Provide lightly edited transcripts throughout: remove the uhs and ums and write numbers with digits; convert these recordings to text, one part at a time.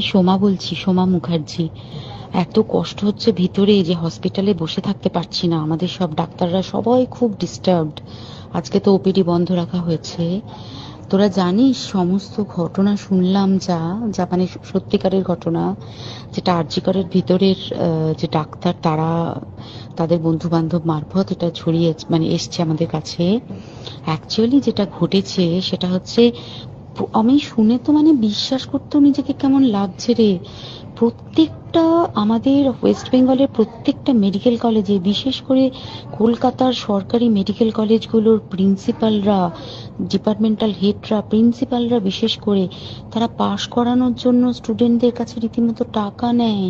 সোমা বলছি, সোমা মুখার্জি। এত কষ্ট হচ্ছে ভিতরে যে হসপিটালে বসে থাকতে পারছি না, আমাদের সব ডাক্তাররা সবাই খুব ডিস্টার্বড। আজকে তো ওপিডি বন্ধ রাখা হয়েছে। তোরা জানিস সমস্ত ঘটনা শুনলাম, যা যা মানে সত্যিকারের ঘটনা, যেটা আরজিকরের ভিতরের যে ডাক্তার তারা তাদের বন্ধু বান্ধব মারফত এটা ছড়িয়ে মানে এসছে আমাদের কাছে। অ্যাকচুয়ালি যেটা ঘটেছে সেটা হচ্ছে, আমি শুনে তো মানে বিশ্বাস করতেও নিজেকে কেমন লাগছে রে। প্রত্যেকটা আমাদের ওয়েস্ট বেঙ্গলের প্রত্যেকটা মেডিকেল কলেজে, বিশেষ করে কলকাতার সরকারি মেডিকেল কলেজগুলোর প্রিন্সিপালরা, ডিপার্টমেন্টাল হেডরা, প্রিন্সিপালরা বিশেষ করে, তারা পাশ করানোর জন্য স্টুডেন্টদের কাছে রীতিমতো টাকা নেয়।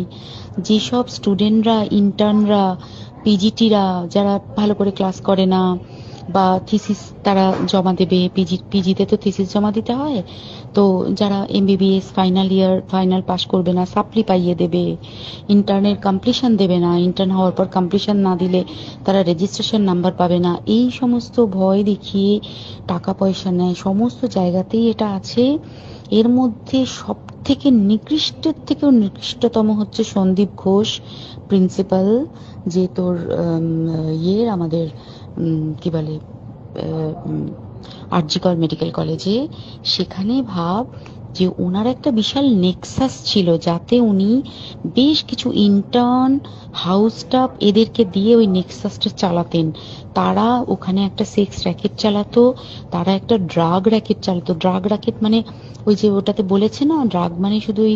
যেসব স্টুডেন্টরা, ইন্টার্নরা, পিজিটিরা যারা ভালো করে ক্লাস করে না বা থিসিস তারা জমা দেবে, পিজিতে তো থিসিস জমা দিতে হয়, তো যারা MBBS final year final pass করবে না সাপ্লি পাইয়ে দেবে, ইন্টার্নের কমপ্লিশন দেবে না, ইন্টার্ন হওয়ার পর কমপ্লিশন না দিলে তারা রেজিস্ট্রেশন নাম্বার পাবে না, এই সমস্ত ভয় দেখিয়ে টাকা পয়সা নেয়। সমস্ত জায়গাতেই এটা আছে। এর মধ্যে সব থেকে নিকৃষ্টের থেকেও নিকৃষ্টতম হচ্ছে সন্দীপ ঘোষ, প্রিন্সিপাল, যে তোর আমাদের কি বলে আরজিকর মেডিকেল কলেজে। সেখানে ভাব যে ওনার একটা বিশাল নেক্সাস ছিল, যাতে উনি বেশ কিছু ইন্টার্ন, হাউস স্টাফ এদেরকে দিয়ে ওই নেক্সাসটা চালাতেন। তারা ওখানে একটা সেক্স র্যাকেট চালাতো, তারা একটা ড্রাগ র্যাকেট চালাতো। ড্রাগ র্যাকেট মানে ওই যে ওটাতে বলেছে না, ড্রাগ মানে শুধু ওই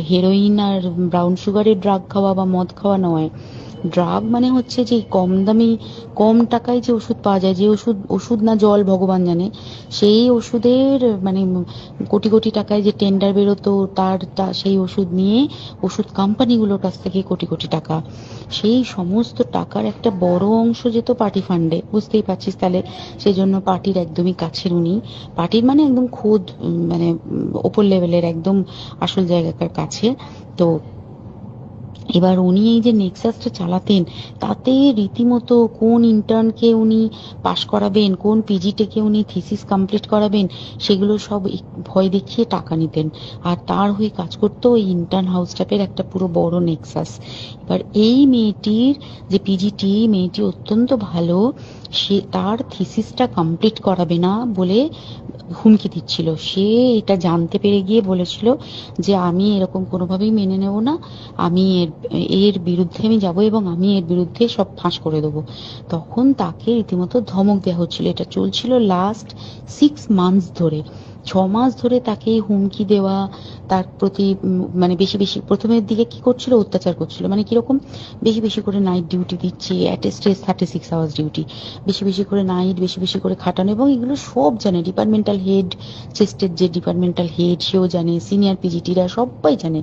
হেরোইন আর ব্রাউন সুগারের ড্রাগ খাওয়া বা মদ খাওয়া নয়। ড্রাগ মানে হচ্ছে যে কম দামি, কম টাকায় যে ওষুধ পাওয়া যায়, যে ওষুধ, ওষুধ না জল ভগবান জানে, সেই ওষুধের মানে কোটি কোটি টাকায় যে টেন্ডার বেরোতো, সেই ওষুধ নিয়ে ওষুধ কোম্পানিগুলোর কাছ থেকে কোটি কোটি টাকা, সেই সমস্ত টাকার একটা বড় অংশ যেত পার্টি ফান্ডে। বুঝতেই পারছিস তাহলে। সেই জন্য পার্টির একদমই কাছের উনি, পার্টির মানে একদম খোদ মানে ওপর লেভেলের একদম আসল জায়গাকার কাছে। তো এবার উনি এই যে নেক্সাসটা চালাতেন, তাতে রীতিমতো কোন ইন্টার্নকে উনি পাশ করাবেন, কোন পিজিটিকে উনি থিসিস কমপ্লিট করাবেন, সেগুলো সব ভয় দেখিয়ে টাকা নিতেন। আর তার হয়ে কাজ করতো ওই ইন্টার্ন হাউস স্টাফের একটা পুরো বড় নেক্সাস। এবার এই মেয়েটির যে পিজিটি, মেয়েটি অত্যন্ত ভালো, সে তার থিসিসটা কমপ্লিট করাবে না বলে হুমকি দিচ্ছিল। সে এটা জানতে পেরে গিয়ে বলেছিল যে আমি এরকম কোনোভাবেই মেনে নেব না, আমি এর বিরুদ্ধে আমি যাব এবং আমি এর বিরুদ্ধে সব ফাঁস করে দেবো। তখন তাকে রীতিমতো ধমক দেওয়া হচ্ছিল। এটা চলছিল লাস্ট 6 মান্থস ধরে। 6 মাস ধরে তাকে হুমকি দেওয়া, তার প্রতি মানে বেশি বেশি প্রথমের দিকে কি করছিল, অত্যাচার করছিল। মানে কিরকম, বেশি বেশি করে নাইট ডিউটি দিচ্ছে, at a stress 36 hours duty, বেশি বেশি করে নাইট, বেশি বেশি করে খাটানো। এবং এগুলো সব জানে ডিপার্টমেন্টাল হেড, চেস্টের যে ডিপার্টমেন্টাল হেড সেও জানে, সিনিয়র পিজিটিরা সবাই জানে।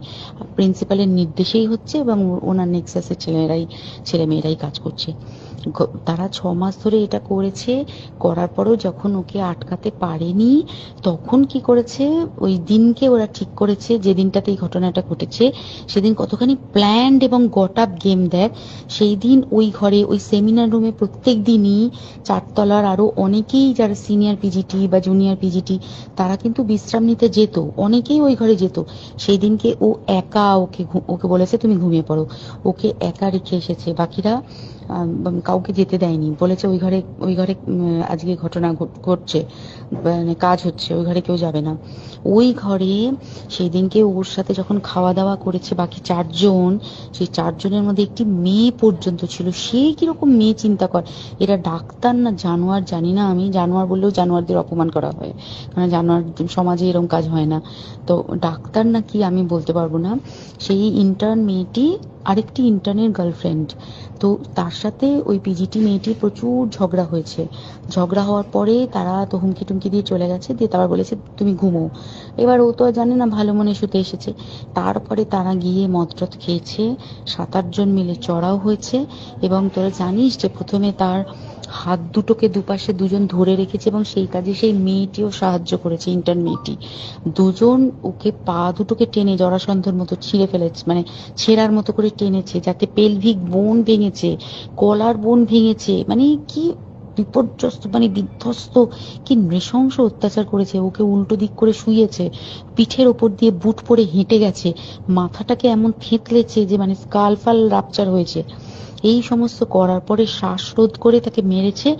প্রিন্সিপালের নির্দেশেই হচ্ছে এবং ওনার নেক্সাসের ছেলে মেয়েরাই কাজ করছে। তারা 6 মাস ধরে এটা করেছে। করার পরেও যখন ওকে আটকাতে পারেনি, তখন কি করেছে, ওই দিনকে ওরা ঠিক করেছে, যে দিনটাতে এই ঘটনাটা ঘটেছে, সেদিন কতখানি প্ল্যান্ড এবং গট আপ গেম দেখ। সেই দিন ওই ঘরে, ওই সেমিনার রুমে প্রত্যেক দিনই 4 তলার আরো অনেকেই যারা সিনিয়র পিজিটি বা জুনিয়র পিজিটি, তারা কিন্তু বিশ্রাম নিতে যেত, অনেকেই ওই ঘরে যেত। সেই দিনকে ও একা, ওকে বলেছে তুমি ঘুমিয়ে পড়ো, ওকে একা রেখে এসেছে। বাকিরা কাউকে যেতে দেয়নি, বলেছে ওই ঘরে আজকে ঘটনা ঘটছে, মানে কাজ হচ্ছে, ওই ঘরে কেউ যাবে না। ওই ঘরে সেই দিনকে ওর সাথে যখন খাওয়া দাওয়া করেছে বাকি 4 জন, সেই 4 জনের মধ্যে একটি মেয়ে পর্যন্ত ছিল। সে কিরকম মেয়ে চিন্তা কর, এরা ডাক্তার না জানোয়ার জানি না, আমি জানোয়ার বললেও জানোয়ারদের অপমান করা হয়, কারণ জানোয়ার সমাজে এরকম কাজ হয় না। তো ডাক্তার না কি আমি বলতে পারবো না। সেই ইন্টার্ন মেয়েটি আরেকটি ইন্টার্নের গার্লফ্রেন্ড। তো তার সাথে ওই পিজিটি মেয়েটির প্রচুর ঝগড়া হয়েছে। ঝগড়া হওয়ার পরে তারা তো হুমকি টুমকি দিয়ে চলে গেছে, দিয়ে তারপর বলেছে তুমি ঘুমো। এবার ও তো আর জানে না, ভালো মনে শুতে এসেছে। তারপরে তারা গিয়ে মদ টদ খেয়েছে, 7-8 জন মিলে চড়াও হয়েছে। এবং তোরা জানিস যে প্রথমে তার হাত দুটোকে দুপাশে 2 জন ধরে রেখেছে, এবং সেই কাজে সেই মেয়েটিও সাহায্য করেছে, ইন্টার্ন মেয়েটি। 2 জন ওকে পা দুটোকে টেনে জরাসন্ধের মতো ছিঁড়ে ফেলেছে, মানে ছেঁড়ার মতো করে টেনেছে, যাতে পেলভিক বোন ভেঙেছে, কলার বোন ভেঙেছে। মানে কি বিপর্যস্ত মানে বিধ্বস্ত, কি নৃশংস অত্যাচার করেছে। ওকে উল্টো দিক করে শুইয়েছে, পিঠের ওপর দিয়ে বুট পরে হেঁটে গেছে, মাথাটাকে এমন থেঁতলেছে যে মানে স্কাল ফাল রাপচার হয়েছে। এই সমস্ত করার পরে শ্বাসরোধ করে তাকে মেরেছে।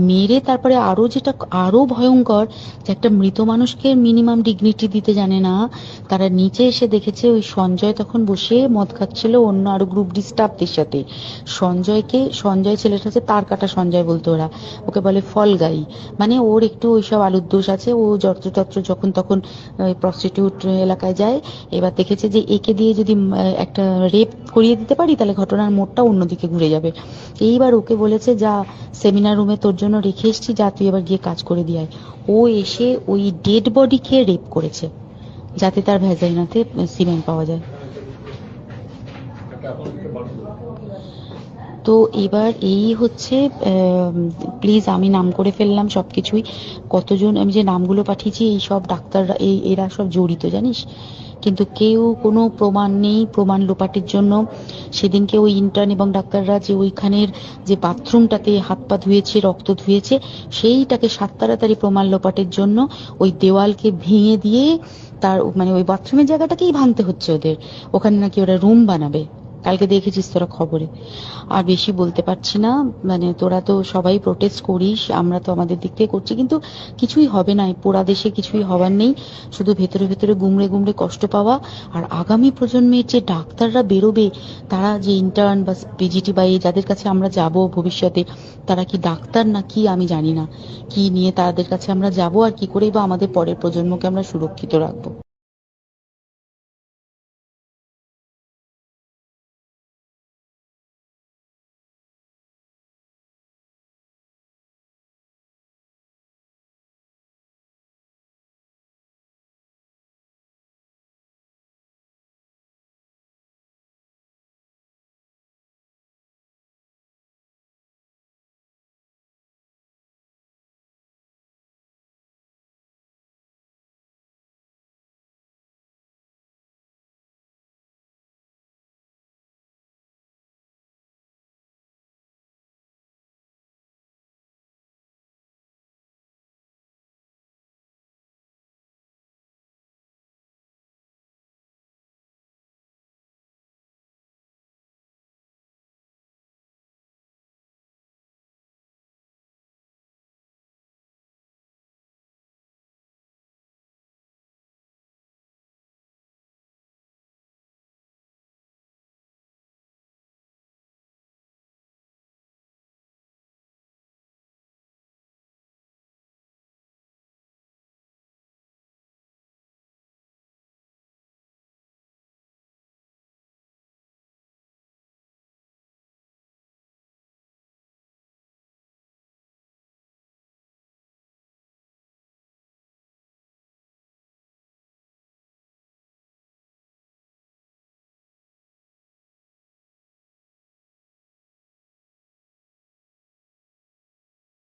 মেরে তারপরে আরো যেটা আরো ভয়ঙ্কর, যে একটা মৃত মানুষকে মিনিমাম ডিগনিটি দিতে জানে না। তারা নিচে এসে দেখেছে ওই সঞ্জয় তখন বসে মদ খাচ্ছিল অন্য আরো গ্রুপ ডি স্টাফদের সাথে। সঞ্জয় ছেলেটা হচ্ছে তার কাটা সঞ্জয় বলতো ওরা, ওকে বলে ফল গাই। মানে ওর একটু ওইসব আলুর দোষ আছে, ও যত্রতত্র যখন তখন প্রস্টিটিউট এলাকায় যায়। এবার দেখেছে যে একে দিয়ে যদি একটা রেপ করিয়ে দিতে পারি তাহলে ঘটনার মোড়টা অন্যদিকে ঘুরে যাবে। এইবার ওকে বলেছে, যা সেমিনার রুমে তোর জন্য রেখে এসছি, যা তুই এবার গিয়ে কাজ করে দিয়ে আয়। ও এসে ওই ডেড বডি খেয়ে রেপ করেছে, যাতে তার ভ্যাজাইনাতে সিমেন্ট পাওয়া যায়। তো এবার এই হচ্ছে, প্লিজ আমি নাম করে ফেললাম সবকিছুই। কতজন আমি যে নামগুলো পাঠিয়েছি, এই সব ডাক্তাররা, এরা সব জড়িত জানিস। কিন্তু কেউ কোনো প্রমাণ নেই, প্রমাণ লোপাটের জন্য। সেদিনকে ওই ইন্টার্ন এবং ডাক্তাররা যে ওইখানের যে বাথরুমটাতে হাত পা ধুয়েছে, রক্ত ধুয়েছে, সেইটাকে সাত তাড়াতাড়ি প্রমাণ লোপাটের জন্য ওই দেওয়ালকে ভেঙে দিয়ে তার মানে ওই বাথরুমের জায়গাটাকেই ভাঙতে হচ্ছে ওদের। ওখানে নাকি ওরা রুম বানাবে, কালকে দেখেছিস তোরা খবরে। আর বেশি বলতে পারছি না, মানে তোরা তো সবাই প্রোটেস্ট করিস, আমরা তো আমাদের দিক থেকে করছি, কিন্তু কিছুই হবে না। এই পোড়া দেশে কিছুই হবার নেই, শুধু ভেতরে ভেতরে গুমড়ে গুমড়ে কষ্ট পাওয়া। আর আগামী প্রজন্মের যে ডাক্তাররা বেরোবে, তারা যে ইন্টার্ন বা পিজিটি বা এই যাদের কাছে আমরা যাব ভবিষ্যতে, তারা কি ডাক্তার না কি আমি জানি না, কি নিয়ে তাদের কাছে আমরা যাব আর কি করেই বা আমাদের পরের প্রজন্মকে আমরা সুরক্ষিত রাখবো।